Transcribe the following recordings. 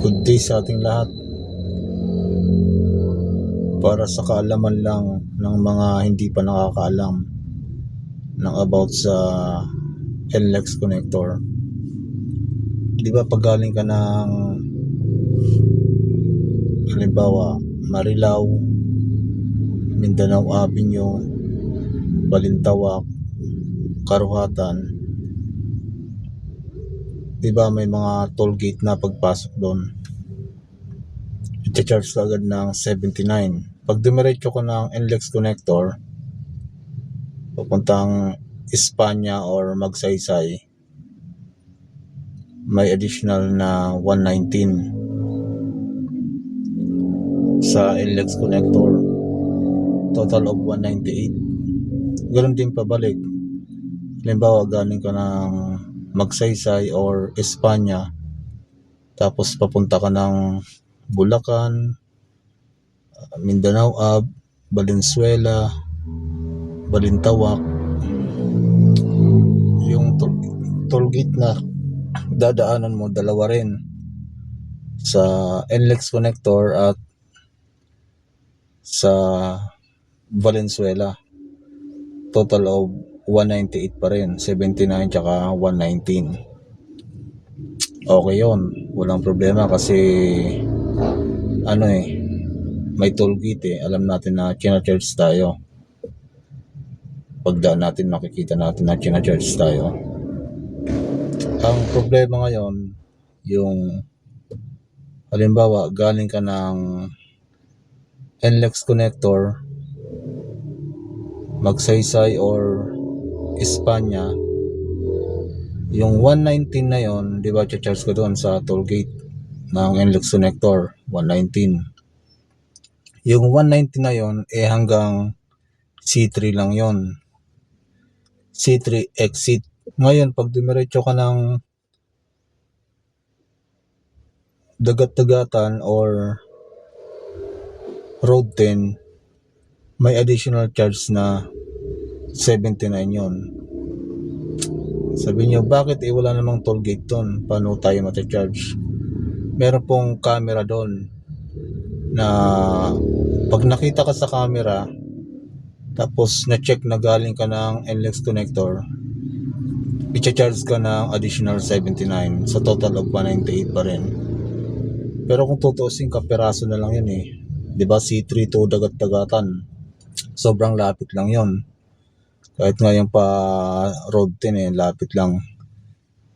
Good day sa ating lahat. Para sa kaalaman lang ng mga hindi pa nakakaalam ng about sa NLEX connector. Di ba pag galing ka ng halimbawa Marilao, Mindanao Avenue, Balintawak, Karuhatan, di ba may mga toll gate na pagpasok doon? I-charge ka agad ng 79. Pag dumiretso ko ng NLEX connector papuntang Espanya or Magsaysay, may additional na 119 sa NLEX connector, total of 198. Ganoon din pabalik. Halimbawa galing ka ng Magsaysay or Espanya, tapos papunta ka ng Bulacan, Mindanao Ave, Valenzuela, Balintawak, yung toll gate na dadaanan mo dalawa rin, sa NLEX connector at sa Valenzuela. Total of 198 pa rin, 79 tsaka 119. Okay yun, walang problema kasi may toll gate alam natin na china-charge tayo. Pagdaan natin makikita natin na china-charge tayo. Ang problema ngayon, yung halimbawa galing ka ng NLEX connector, Magsaysay or Espanya, yung 119 na yon, di ba, charge ko doon sa toll gate ng NLEX connector, 119. Yung 190 na yon hanggang C3 lang yon, C3 exit. Ngayon pag dumiretso ka ng Dagat-Dagatan or Road 10, may additional charge na 79 yon. Sabi nyo, bakit wala namang toll gate doon? Paano tayo mata-charge? Meron pong camera doon na pag nakita ka sa camera tapos na-check na galing ka ng NLEX connector, i-charge ka ng additional 79 sa total of 198 pa rin. Pero kung tutuusin ka, peraso na lang yun di ba? C3 to Dagat-Dagatan, sobrang lapit lang yon. Kahit ngayon pa Road 10 lapit lang.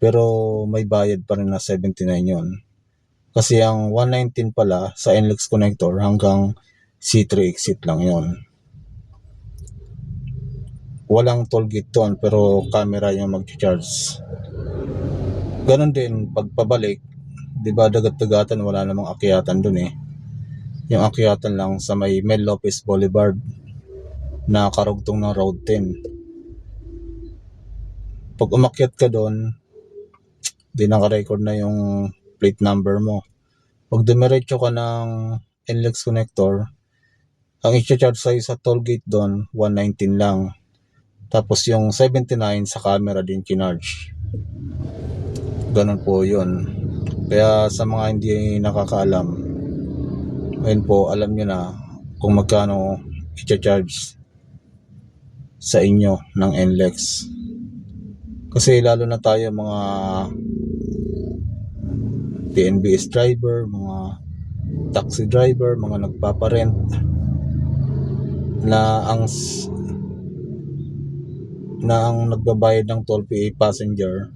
Pero may bayad pa rin na 79 yon. Kasi ang 119 pala sa NLEX connector hanggang C3 exit lang yon. Walang toll gate doon pero camera yung mag-charge. Ganon din pagpabalik, di ba Dagat-Dagatan wala namang akyatan doon Yung akyatan lang sa may Mel Lopez Boulevard na karugtong ng Road 10. Pag umakyat ka doon, di naka-record na yung plate number mo. Pag dumiretso ka ng NLEX connector, ang i-charge sa'yo sa toll gate doon, 119 lang. Tapos yung 79 sa camera din kinarge. Ganun po yun. Kaya sa mga hindi nakakaalam, ngayon po alam nyo na kung magkano i-charge sa inyo ng NLEX. Kasi lalo na tayo mga TNBS driver, mga taxi driver, mga nagpaparent na ang nagbabayad ng toll fee passenger,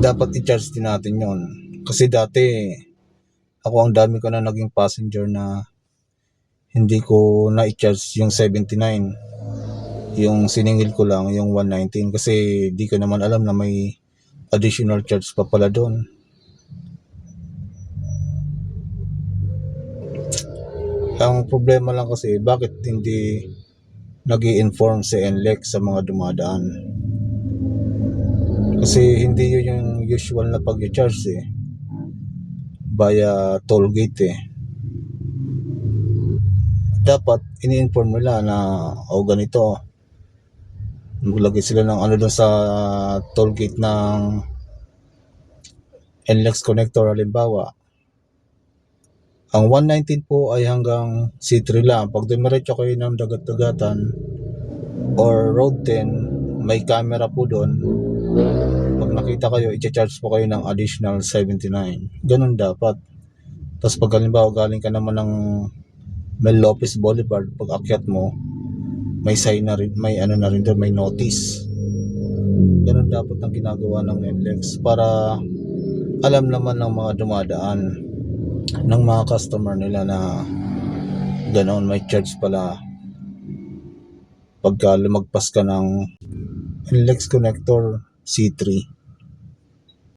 dapat i-charge din natin yon. Kasi dati ako, ang dami ko na naging passenger na hindi ko na i-charge yung 79. Yung siningil ko lang yung 119 kasi di ko naman alam na may additional charge pa pala doon. Ang problema lang kasi, bakit hindi nag-i-inform si NLEX sa mga dumadaan? Kasi hindi yun yung usual na pag-charge via toll gate Dapat ini-inform nila na ganito, maglagay sila ng doon sa toll gate ng NLEX connector halimbawa, ang 119 po ay hanggang C3 lang. Pag dumiretso kayo ng dagat-dagatan or road 10, may camera po doon. Pag nakita kayo, i-charge po kayo ng additional 79. Ganun dapat. Tapos pag halimbawa galing ka naman ng Mel Lopez Boulevard, pag akyat mo, may sign na rin, may ano na rin doon, may notice. Ganun dapat ang ginagawa ng NLEX para alam naman ng mga dumadaan ng mga customer nila na ganoon, may charge pala pagka lumagpas ka ng NLEX connector C3.